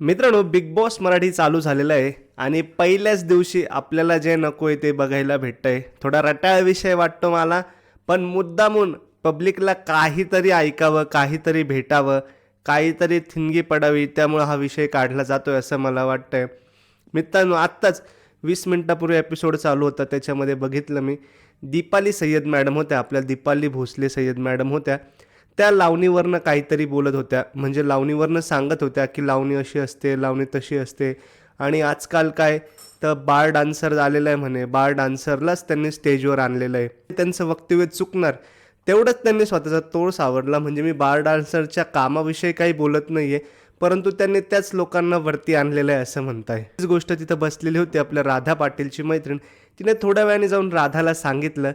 मित्रांनो, big boss Marathi चालू झालेलं आहे आणि पहिल्याच दिवशी आपल्याला जे नको आहे ते बघायला भेटतंय. थोडा रटाळ विषय वाटतो मला, पण मुद्दामून पब्लिकला काहीतरी ऐकावं, काहीतरी भेटावं, काहीतरी ठिणगी पडावी, त्यामुळं हा विषय काढला जातोय असं मला वाटतंय. मित्रांनो, आत्ताच 20 मिनिटापूर्वी एपिसोड चालू होता, त्याच्यामध्ये बघितलं मी. दीपाली सय्यद मॅडम होत्या, आपल्या दीपाली भोसले सय्यद मॅडम होत्या. त्या लावणीवरनं काहीतरी बोलत होत्या, म्हणजे लावणीवरनं सांगत होत्या की लावणी अशी असते, लावणी तशी असते. आणि आजकाल काय तर बार डान्सर आलेलं आहे म्हणे, बार डान्सरलाच त्यांनी स्टेजवर आणलेलं आहे. त्यांचं वक्तव्य चुकणार तेवढंच त्यांनी स्वतःचा तोल सावरला. म्हणजे मी बार डान्सरच्या कामाविषयी काही बोलत नाही आहे, परंतु त्यांनी त्याच लोकांना वरती आणलेलं आहे असं म्हणताय. तीच गोष्ट तिथं बसलेली होती आपल्या राधा पाटीलची मैत्रीण. तिने थोड्या वेळाने जाऊन राधाला सांगितलं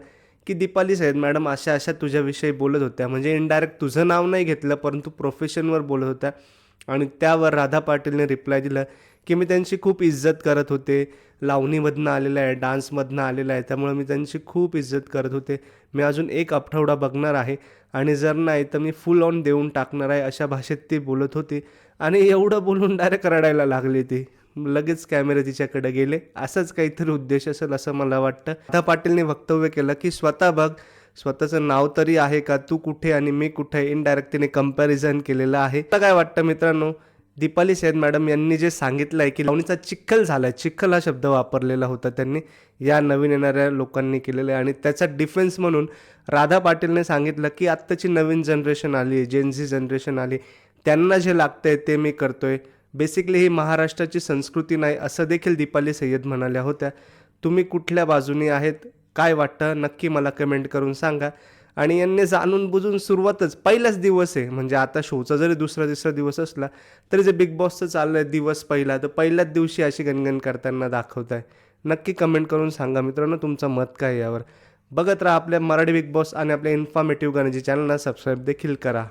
की दीपाली सय्यद मॅडम अशा अशा तुझ्याविषयी बोलत होत्या. म्हणजे इनडायरेक्ट तुझं नाव नाही घेतलं, परंतु प्रोफेशनवर बोलत होत्या. आणि त्यावर राधा पाटीलने रिप्लाय दिला की मी त्यांची खूप इज्जत करत होते. लावणीमधनं आलेलं आहे, डान्समधनं आलेलं आहे, त्यामुळे मी त्यांची खूप इज्जत करत होते. मी अजून एक आठवडा बघणार आहे आणि जर नाही तर मी फुल ऑन देऊन टाकणार आहे, अशा भाषेत ती बोलत होती. आणि एवढं बोलून डायरेक्ट रडायला लागली ती. लगेच कॅमेरे तिच्याकडे गेले. असाच काहीतरी उद्देश असेल असं मला वाटतं. राधा पाटीलने वक्तव्य केलं की स्वतः बघ, स्वतःचं नाव तरी आहे का, तू कुठे आणि मी कुठे. इनडायरेक्ट तिने कंपॅरिझन केलेलं आहे. आता काय वाटतं मित्रांनो, दीपाली सय्यद मॅडम यांनी जे सांगितलं आहे की लावणीचा चिखल झाला आहे, चिखल हा शब्द वापरलेला होता त्यांनी, या नवीन येणाऱ्या लोकांनी केलेलं आहे. आणि त्याचा डिफेन्स म्हणून राधा पाटीलने सांगितलं की आत्ताची नवीन जनरेशन आली आहे, जेनझी जनरेशन आली, त्यांना जे लागतंय ते मी करतोय. बेसिकली ही महाराष्ट्राची संस्कृती नाही असं देखील दीपाली सय्यद म्हणाल्या होत्या. तुम्ही कुठल्या बाजूनी आहेत, काय वाटतं नक्की मला कमेंट करून सांगा. आणि यांनी जाणून बुजून सुरुवातच पहिलाच दिवस आहे, म्हणजे आता शोचा जरी दुसरा तिसरा दिवस असला तरी जे बिग बॉसचं चाललं आहे दिवस पहिला, तर पहिल्याच दिवशी अशी गणगण करताना दाखवत आहे. नक्की कमेंट करून सांगा मित्रांनो तुमचं मत काय यावर. बघत राहा आपल्या मराठी बिग बॉस आणि आपल्या इन्फॉर्मेटिव्ह गणजी चॅनलला सबस्क्राईब देखील करा.